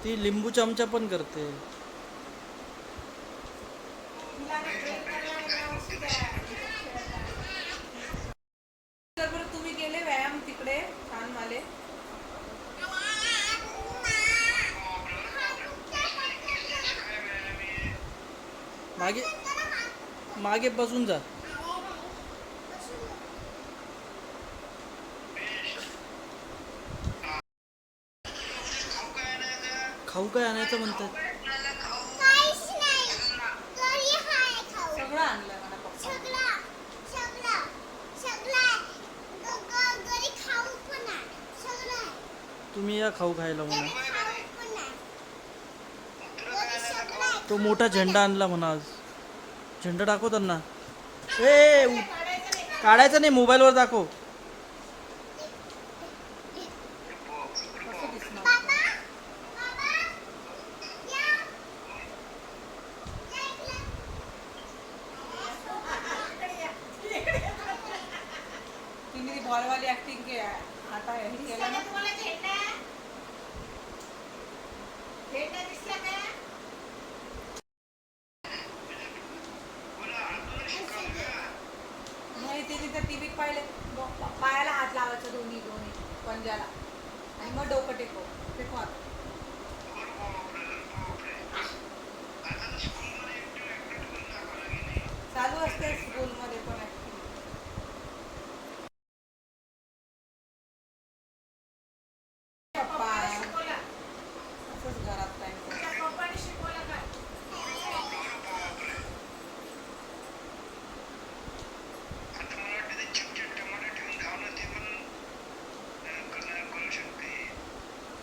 ती लिंबू चमचा पण करते. तर बरं तुम्ही गेले व्यायाम तिकडे छान माले. मागे मागे बसून जा. खाऊ काय आणायचं म्हणतात. सगळं आणलं मला पप्पा. तुम्ही या खाऊ खायला म्हणा. तो मोठा झेंडा आणला म्हणा आज. झेंडा दाखव त्यांना. काढायचं नाही, मोबाईलवर दाखव. कसं दिसणार? तिने ती बॉलवाली ऍक्टिंग के आता हे केलं ना. नाही ते तिथं टीव्हीत पाहिले. पायाला हात लावायचा दोन्ही दोन्ही पंजाला आणि मग डोकं टेको आता. चालू असते स्कूलमध्ये पण ऍक्टिंग. पप्पा असंच घरात टाइम शिकवलं काय.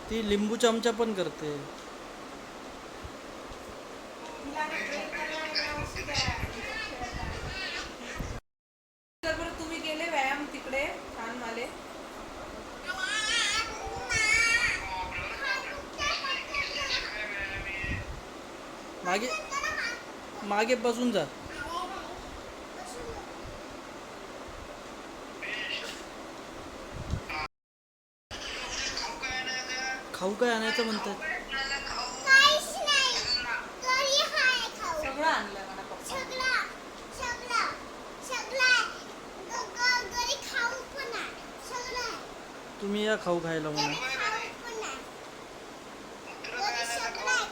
ती लिंबू चमचा पण करते. तर बरं तुम्ही गेले व्यायाम तिकडे छान माले. मागे मागे बसून जा. खाऊ काय आणायचं म्हणतात. सगळं आणलं मला पप्पा. तुम्ही या खाऊ खायला म्हणा.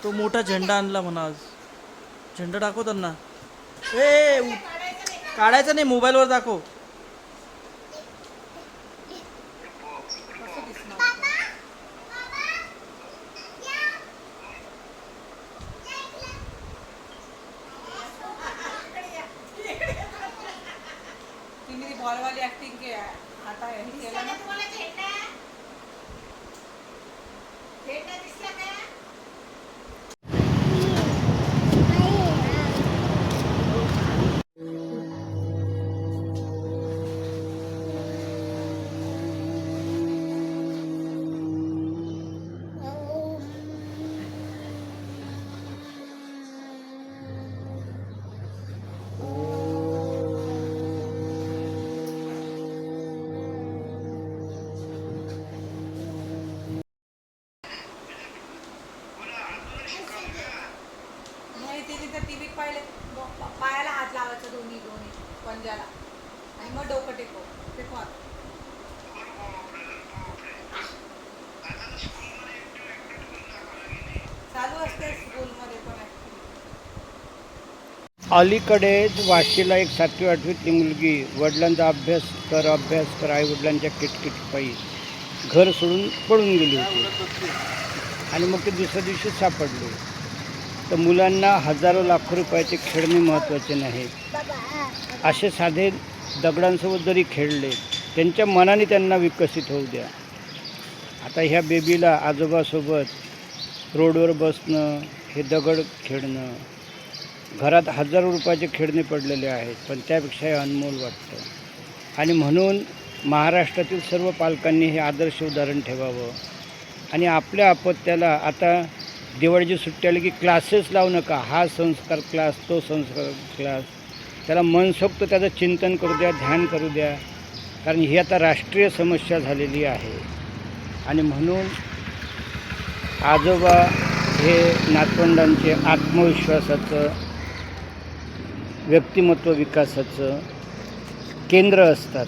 तो मोठा झेंडा आणला म्हणा आज. झेंडा दाखव त्यांना. काढायचं नाही, मोबाईलवर दाखव. कसं दिसणार? तिने ती बॉलवाली ऍक्टिंग के आता हे केलं ना. नाही ते तिथं टीव्हीत पाहिले. पायाला हात लावायचा दोन्ही दोन्ही पंजाला आणि मग डोकं टेको आता. चालू असते स्कूलमध्ये पण ऍक्टिंग. अलीकडेच वाशीला एक 7वी-8वीतली मुलगी वडिलांचा अभ्यास कर आईवडिलांच्या किटकिटपायी घर सोडून पळून गेली होती आणि मग ते दुसऱ्या दिवशी सापडले. तर मुलांना हजारो लाखो रुपयाचे खेळणे महत्त्वाचे नाहीत. असे साधे दगडांसोबत जरी खेळले त्यांच्या मनाने त्यांना विकसित होऊ द्या. आता ह्या बेबीला आजोबासोबत रोडवर बसणं, हे दगड खेळणं, घरात हजारो रुपयाचे खेळणे पडलेले आहेत, पण त्यापेक्षा हे अनमोल वाटतं. आणि म्हणून महाराष्ट्रातील सर्व पालकांनी हे आदर्श उदाहरण ठेवावं. आणि आपल्या अपत्याला आता दिवाळीची सुट्टी आली की क्लासेस लावू नका. हा संस्कार क्लास, तो संस्कार क्लास, त्याला मनसोक्त त्याचं चिंतन करू द्या, ध्यान करू द्या. कारण ही आता राष्ट्रीय समस्या झालेली आहे. आणि म्हणून आजोबा हे नातवंडांचे आत्मविश्वासाचं, व्यक्तिमत्व विकासाचं केंद्र असतात.